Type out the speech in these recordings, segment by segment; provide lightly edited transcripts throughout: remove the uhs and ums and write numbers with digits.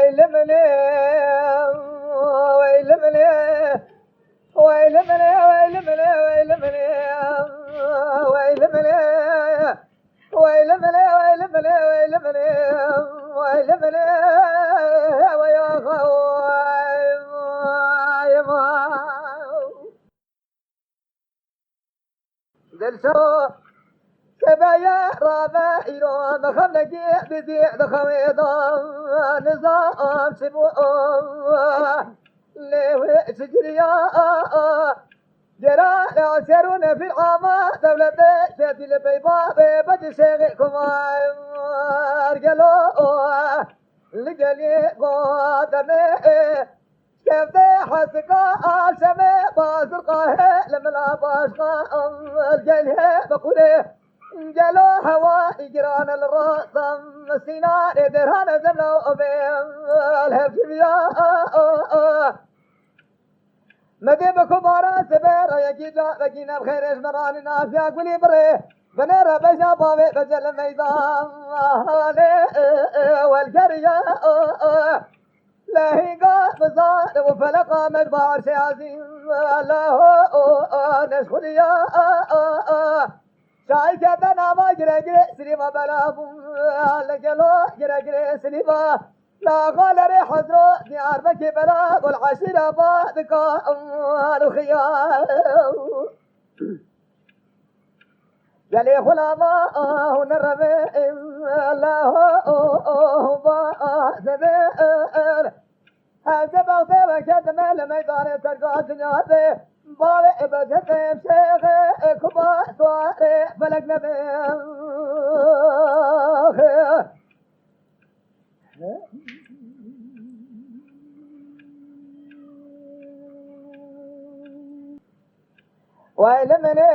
ويل مني ويل مني ويل مني ويل مني ويل مني ويل مني ويل مني ويل مني ويل مني ويل مني ويا خوي ما دلسو سبايا رابع يروم خملقي بذيع دخويضا نظام سبوع ليه سجريا جرى يعسرون في العامة دولة شاتي لبيبا بيبا شيخكم ارجلوا لجلي قادرني كيف حسكا سمي بازرقاه لملا باشقا الجلي بقوله جلو هوا إجران الرأسم سينار درهان زملو أبيم الهبشبيا مديب كبارا سبير يكي جا لكينا بخيرش مراني نافيا قولي بري بنيرا بجا باوي بجل ميدان والقرية لهيقا بزار وفلقا مدبار شيازين الله نشخليا شاي كذا نما جرى جرى سليما بلابو لجلو جرى جرى سليما لا غالر حضرو ديار بكي بلا والعشيرة بعدكا الخيار جلي خلاما نرمي الله زبير هذا بغضي وكذا لما يدار ترقى دنياتي بابي بجتم شيخ كبا سواري فلك نبي ويل مني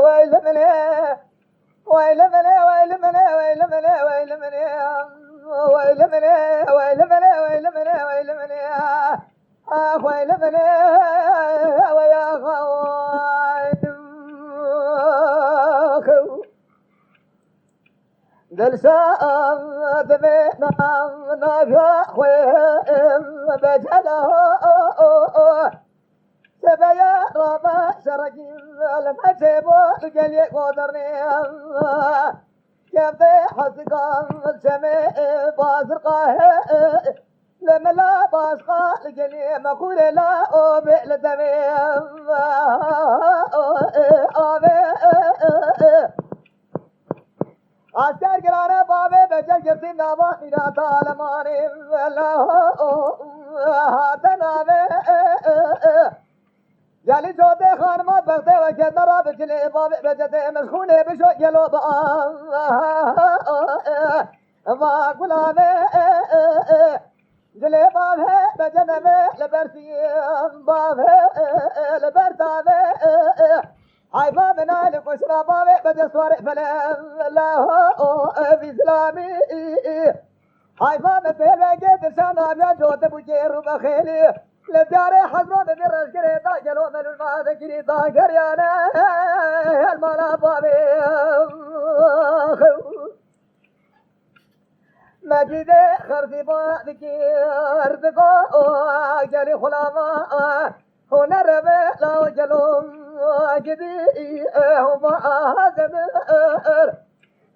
ويل مني ويل مني ويل مني ويل مني ويل مني ويل مني ويل مني ويل مني ويل مني ويل مني ويا خوي دلسا دمنا نافع خويم بجله سبيا رابع شرقي لما جيبو لقلي قدرني كيف حسقا السمي بازرقاه لما لا باشقا لقلي مقول لا أوبي لدميم أوبي عسكر قرانا بابي بجل جرسي نابا نراتا لماني الله هاتنا بي جالي جودي خانمات بغتي وكيد نرا بجلي بابي بجتي مسخوني بشو يلو بقى ما قلابي جلي بابي بجنبي لبرسي بابي لبرتابي هاي بابنا لكشرا بابي بجسواري فلم الله بإسلامي هاي بابي بيبي جيد شانا بيا جوت بجير بخيلي لداري حضرون درش كريتا جلو ملو الماذا كريتا كريانا المالا بابي مجد خرزي بابكي أرزقو جلي خلاما هنا ربي لا جلوم جدي هما زمر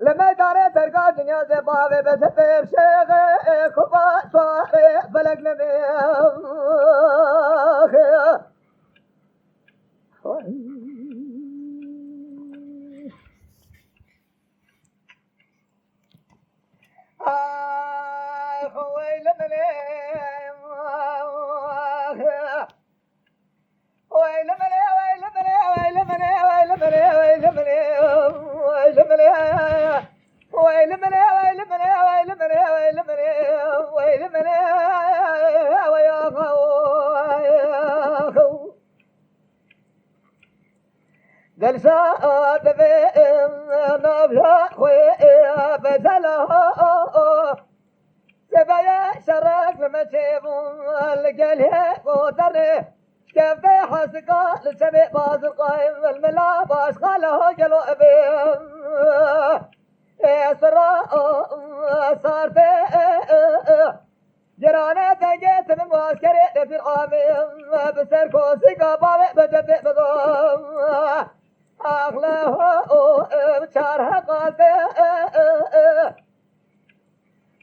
لما داري ترقى دنيا زي بابي بسفر شيخ كبا صاحي فلق نبي خويل مني ويل مني ويل مني ويل مني ويل مني ويل مني ويل مني ويل مني ويل مني ويل مني ويل مني ويل مني ويا خو دلسا دبيم نبلا خوي بزله سبايا شرق لما تشيبون القليه قدره كيف حسقا لسبي باز القايم الملا باشقا له جلو ابيم اسرا صار في جرانه تنجت من معسكري في العامين بسر كوسي قبابي بجد بضم أغلاه بشارها قاسي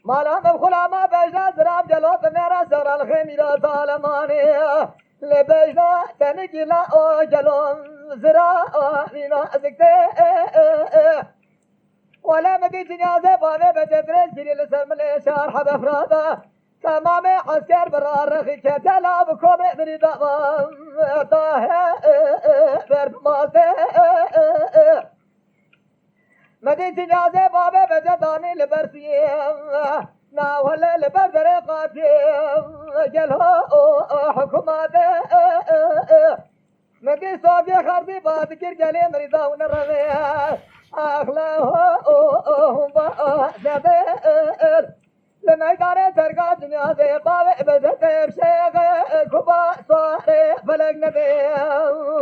مالا مبخلا ما بجنا زراب جلوت نرى سر الخميرة ظالماني لبجنا تنجلا جلوم زرا لنا زكتي ولا مدي جنازة بابي بجدر الجري لسلم الإشار حب أفرادا تمام عسكر برا رخي كتلا بكومي من دمام طاه برب ماسي مدي جنازة بابي بجداني لبرسيم ناوهل لبردر قاتيم جلها حكوماتي مدي صوفي خربي بادكر جلي مريضا ونرمي أخلاهم بأدبر لما كان ترقى دنيا زي طابع بزتير شيخ كبا صاري فلق نبيخ